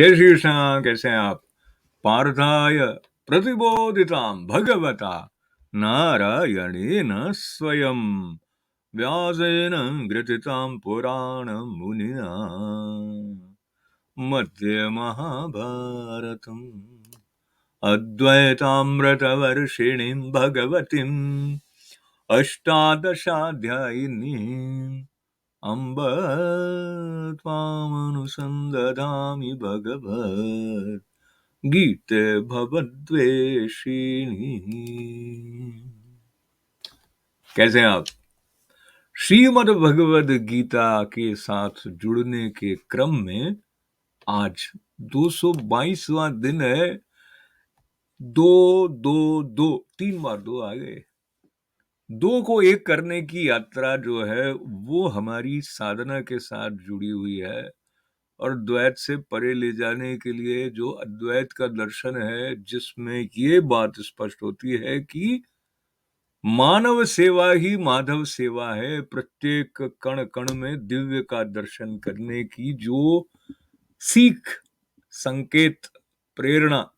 जय श्री कृष्ण। कैसे हैं आप? पार्थाय प्रतिबोधितां भगवता नारायणेन स्वयं व्यासेन ग्रथितां पुराणं मुनिना मध्ये महाभारतम् अद्वैतामृतवर्षिणीं भगवतीम् अष्टादशाध्यायिनीम् अम्ब त्वामनुसन्दधामि भगवत् गीते भवद्वेषिणी। कैसे हैं आप? श्रीमद् भगवद गीता के साथ जुड़ने के क्रम में आज 222वां दिन है। 2 2 2 3 बार 2 आ गए। 2 को 1 करने की यात्रा जो है वो हमारी साधना के साथ जुड़ी हुई है और द्वैत से परे ले जाने के लिए जो अद्वैत का दर्शन है, जिसमें ये बात स्पष्ट होती है कि मानव सेवा ही माधव सेवा है। प्रत्येक कण कण में दिव्य का दर्शन करने की जो सीख, संकेत, प्रेरणा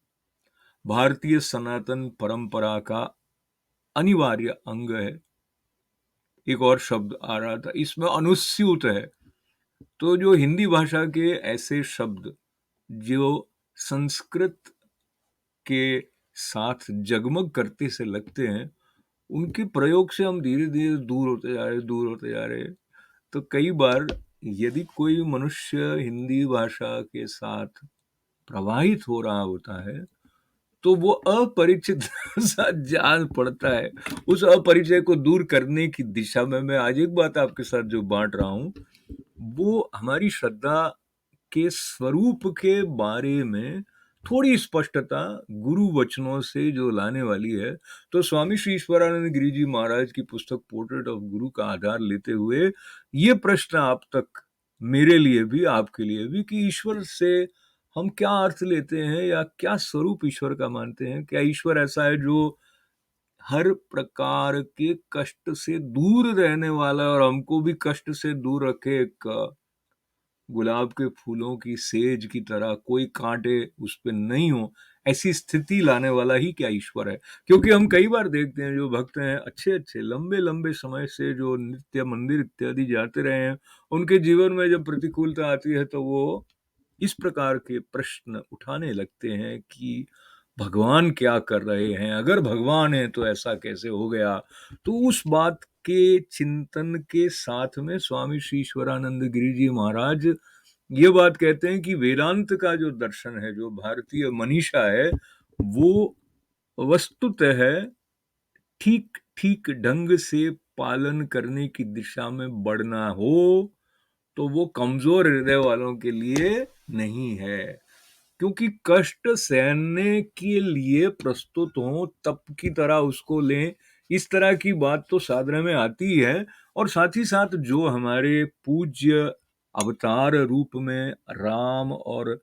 भारतीय सनातन परंपरा का अनिवार्य अंग है। एक और शब्द आ रहा था इसमें, अनुस्यूत है। तो जो हिंदी भाषा के ऐसे शब्द जो संस्कृत के साथ जगमग करते से लगते हैं, उनके प्रयोग से हम धीरे धीरे दूर होते जा रहे। तो कई बार यदि कोई मनुष्य हिंदी भाषा के साथ प्रवाहित हो रहा होता है तो वो अपरिचित सा जान पड़ता है। उस अपरिचय को दूर करने की दिशा में मैं आज एक बात आपके साथ जो बांट रहा हूं, वो हमारी श्रद्धा के स्वरूप के बारे में थोड़ी स्पष्टता गुरु वचनों से जो लाने वाली है। तो स्वामी श्री ईश्वरानंद गिरि जी महाराज की पुस्तक पोर्ट्रेट ऑफ गुरु का आधार लेते हुए ये प्रश्न आप तक, मेरे लिए भी आपके लिए भी, कि ईश्वर से हम क्या अर्थ लेते हैं या क्या स्वरूप ईश्वर का मानते हैं। क्या ईश्वर ऐसा है जो हर प्रकार के कष्ट से दूर रहने वाला और हमको भी कष्ट से दूर रखे, एक गुलाब के फूलों की सेज की तरह, कोई कांटे उस पे नहीं हो, ऐसी स्थिति लाने वाला ही क्या ईश्वर है? क्योंकि हम कई बार देखते हैं जो भक्त हैं, अच्छे अच्छे लंबे लंबे समय से जो नित्य मंदिर इत्यादि जाते रहे हैं, उनके जीवन में जब प्रतिकूलता आती है तो वो इस प्रकार के प्रश्न उठाने लगते हैं कि भगवान क्या कर रहे हैं, अगर भगवान है तो ऐसा कैसे हो गया। तो उस बात के चिंतन के साथ में स्वामी श्री ईश्वरानंद गिरि जी महाराज ये बात कहते हैं कि वेदांत का जो दर्शन है, जो भारतीय मनीषा है, वो वस्तुतः है ठीक ठीक ढंग से पालन करने की दिशा में बढ़ना हो तो वो कमजोर हृदय वालों के लिए नहीं है। क्योंकि कष्ट सहने के लिए प्रस्तुत हो तप की तरह उसको लें, इस तरह की बात तो साधना में आती है। और साथ ही साथ जो हमारे पूज्य अवतार रूप में राम और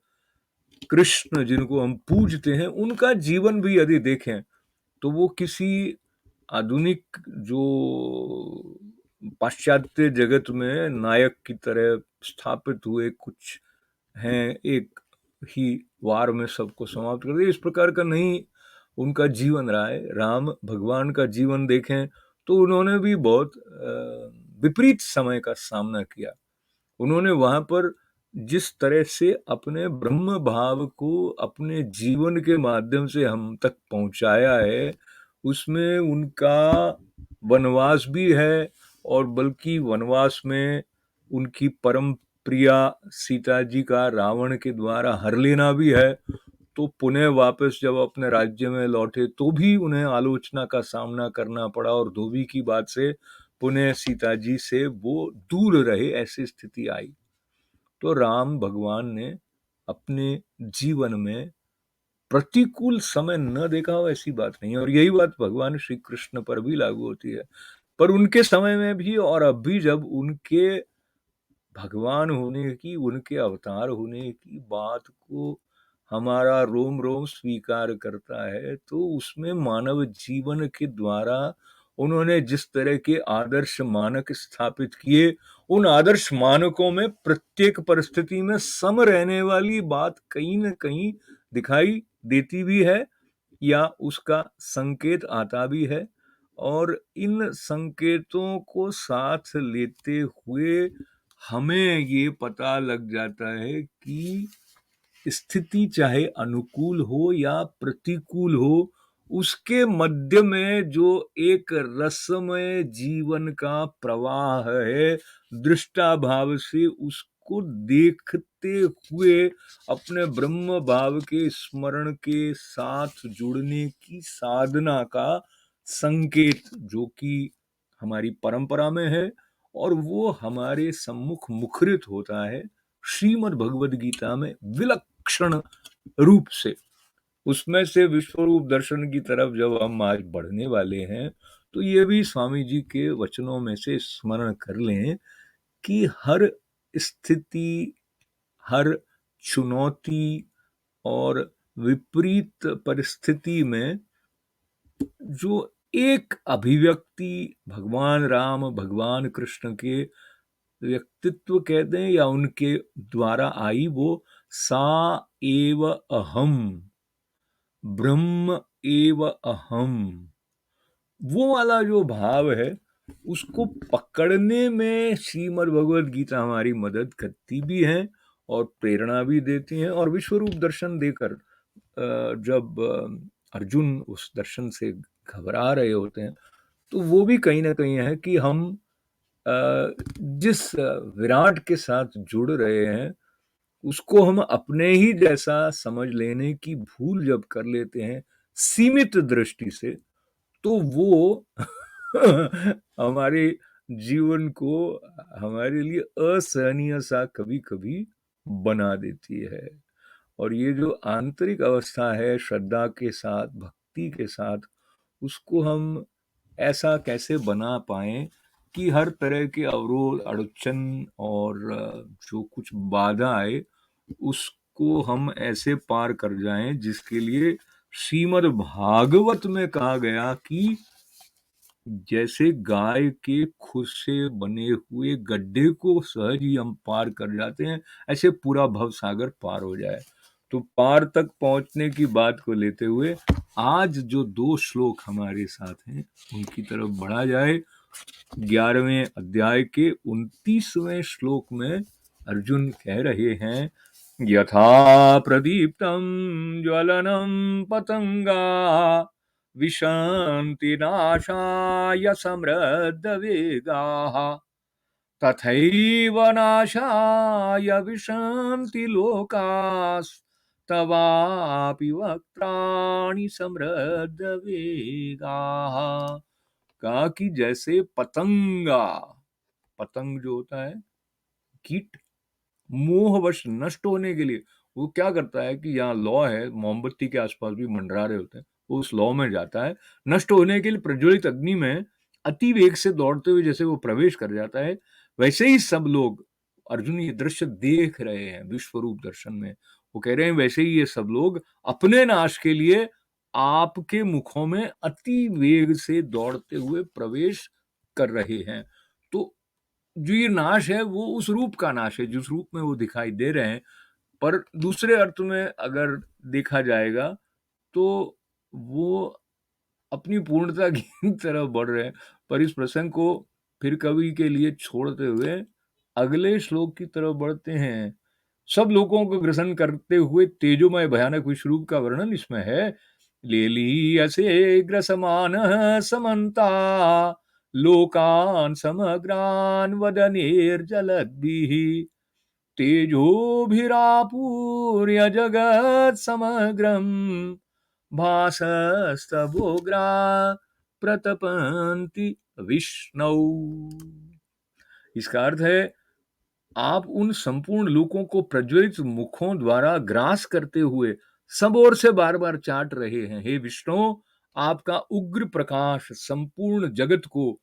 कृष्ण जिनको हम पूजते हैं, उनका जीवन भी यदि देखें तो वो किसी आधुनिक जो पाश्चात्य जगत में नायक की तरह स्थापित हुए कुछ हैं, एक ही वार में सबको समाप्त कर दे, इस प्रकार का नहीं उनका जीवन रहा है। राम भगवान का जीवन देखें तो उन्होंने भी बहुत विपरीत समय का सामना किया। उन्होंने वहां पर जिस तरह से अपने ब्रह्म भाव को अपने जीवन के माध्यम से हम तक पहुंचाया है, उसमें उनका वनवास भी है और बल्कि वनवास में उनकी परम प्रिया सीता जी का रावण के द्वारा हर लेना भी है। तो पुनः वापस जब अपने राज्य में लौटे तो भी उन्हें आलोचना का सामना करना पड़ा और धोबी की बात से पुनः सीता जी से वो दूर रहे, ऐसी स्थिति आई। तो राम भगवान ने अपने जीवन में प्रतिकूल समय न देखा हो ऐसी बात नहीं है, और यही बात भगवान श्री कृष्ण पर भी लागू होती है। पर उनके समय में भी और अब भी जब उनके भगवान होने की, उनके अवतार होने की बात को हमारा रोम रोम स्वीकार करता है, तो उसमें मानव जीवन के द्वारा उन्होंने जिस तरह के आदर्श मानक स्थापित किए, उन आदर्श मानकों में प्रत्येक परिस्थिति में सम रहने वाली बात कहीं न कहीं दिखाई देती भी है या उसका संकेत आता भी है। और इन संकेतों को साथ लेते हुए हमें ये पता लग जाता है कि स्थिति चाहे अनुकूल हो या प्रतिकूल हो, उसके मध्य में जो एक रसमय जीवन का प्रवाह है, दृष्टा भाव से उसको देखते हुए अपने ब्रह्म भाव के स्मरण के साथ जुड़ने की साधना का संकेत, जो कि हमारी परंपरा में है और वो हमारे सम्मुख मुखरित होता है श्रीमद् भगवद गीता में विलक्षण रूप से। उसमें से विश्वरूप दर्शन की तरफ जब हम आज बढ़ने वाले हैं, तो ये भी स्वामी जी के वचनों में से स्मरण कर लें कि हर स्थिति, हर चुनौती और विपरीत परिस्थिति में जो एक अभिव्यक्ति भगवान राम, भगवान कृष्ण के व्यक्तित्व कहते हैं या उनके द्वारा आई, वो सा एव अहम, ब्रह्म एव अहम, वो वाला जो भाव है उसको पकड़ने में श्रीमद् भगवद गीता हमारी मदद करती भी है और प्रेरणा भी देती है। और विश्वरूप दर्शन देकर जब अर्जुन उस दर्शन से घबरा रहे होते हैं, तो वो भी कहीं ना कहीं है कि हम जिस विराट के साथ जुड़ रहे हैं उसको हम अपने ही जैसा समझ लेने की भूल जब कर लेते हैं सीमित दृष्टि से, तो वो हमारे जीवन को हमारे लिए असहनीय सा कभी कभी बना देती है। और ये जो आंतरिक अवस्था है श्रद्धा के साथ, भक्ति के साथ, उसको हम ऐसा कैसे बना पाए कि हर तरह के अवरोध, अड़चन और जो कुछ बाधा आए उसको हम ऐसे पार कर जाएं जिसके लिए श्रीमद् भागवत में कहा गया कि जैसे गाय के खुर से बने हुए गड्ढे को सहज ही हम पार कर जाते हैं, ऐसे पूरा भव सागर पार हो जाए। तो पार तक पहुंचने की बात को लेते हुए आज जो 2 श्लोक हमारे साथ हैं उनकी तरफ बढ़ा जाए। 11वें अध्याय के 29वें श्लोक में अर्जुन कह रहे हैं, यथा प्रदीप्तं ज्वलनं पतंगा विशन्ति नाशाय समृद्धवेगाः तथैव नाशाय विशन्ति लोकास्तवापि वक्त्राणि समृद्धवेगाः। कहा कि जैसे पतंगा, पतंग जो होता है कीट, मोहवश नष्ट होने के लिए वो क्या करता है कि यहाँ लौ है, मोमबत्ती के आसपास भी मंडरा रहे होते हैं, वो उस लौ में जाता है, नष्ट होने के लिए प्रज्वलित अग्नि में अति वेग से दौड़ते हुए जैसे वो प्रवेश कर जाता है, वैसे ही सब लोग, अर्जुन ये दृश्य देख रहे हैं विश्वरूप दर्शन में, वो कह रहे हैं वैसे ही ये सब लोग अपने नाश के लिए आपके मुखों में अति वेग से दौड़ते हुए प्रवेश कर रहे हैं। तो जो ये नाश है वो उस रूप का नाश है जिस रूप में वो दिखाई दे रहे हैं, पर दूसरे अर्थ में अगर देखा जाएगा तो वो अपनी पूर्णता की तरफ बढ़ रहे हैं। पर इस प्रसंग को फिर कवि के लिए छोड़ते हुए अगले श्लोक की तरफ बढ़ते हैं। सब लोगों को ग्रसन करते हुए तेजोमय भयानक विश्वरूप का वर्णन इसमें है। लेलीयसे ग्रसमान समन्ता लोकान समग्रान वदनेर्जलद्भिः तेजोभिरापूर्य जगत् समग्रम भासस्तवोग्रा प्रतपन्ति विष्णु। इसका अर्थ है आप उन संपूर्ण लोकों को प्रज्वलित मुखों द्वारा ग्रास करते हुए सब ओर से बार बार चाट रहे हैं। हे विष्णु, आपका उग्र प्रकाश संपूर्ण जगत को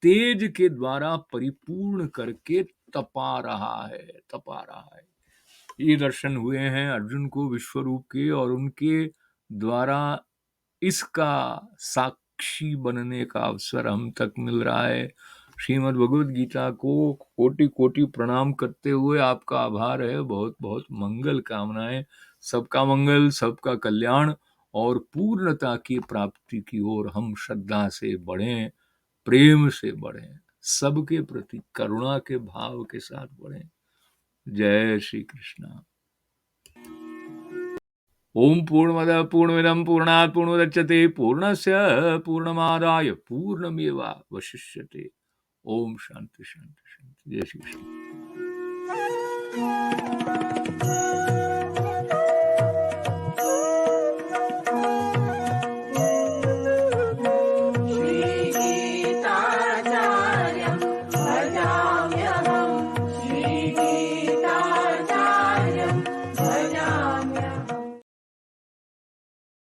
तेज के द्वारा परिपूर्ण करके तपा रहा है। ये दर्शन हुए हैं अर्जुन को विश्वरूप के, और उनके द्वारा इसका साक्षी बनने का अवसर हम तक मिल रहा है। श्रीमद् भगवद गीता को कोटि कोटि प्रणाम करते हुए आपका आभार है। बहुत बहुत मंगल कामनाएं। सबका मंगल, सबका कल्याण और पूर्णता की प्राप्ति की ओर हम श्रद्धा से बढ़ें, प्रेम से बढ़ें, सबके प्रति करुणा के भाव के साथ बढ़ें। जय श्री कृष्णा। ओम पूर्णमद पूर्णमिदं पूर्णात् पूर्णमुदच्यते पूर्णस्य पूर्णमादाय पूर्णमेवावशिष्यते। ओम शांति शांति शांति। जय श्री कृष्ण।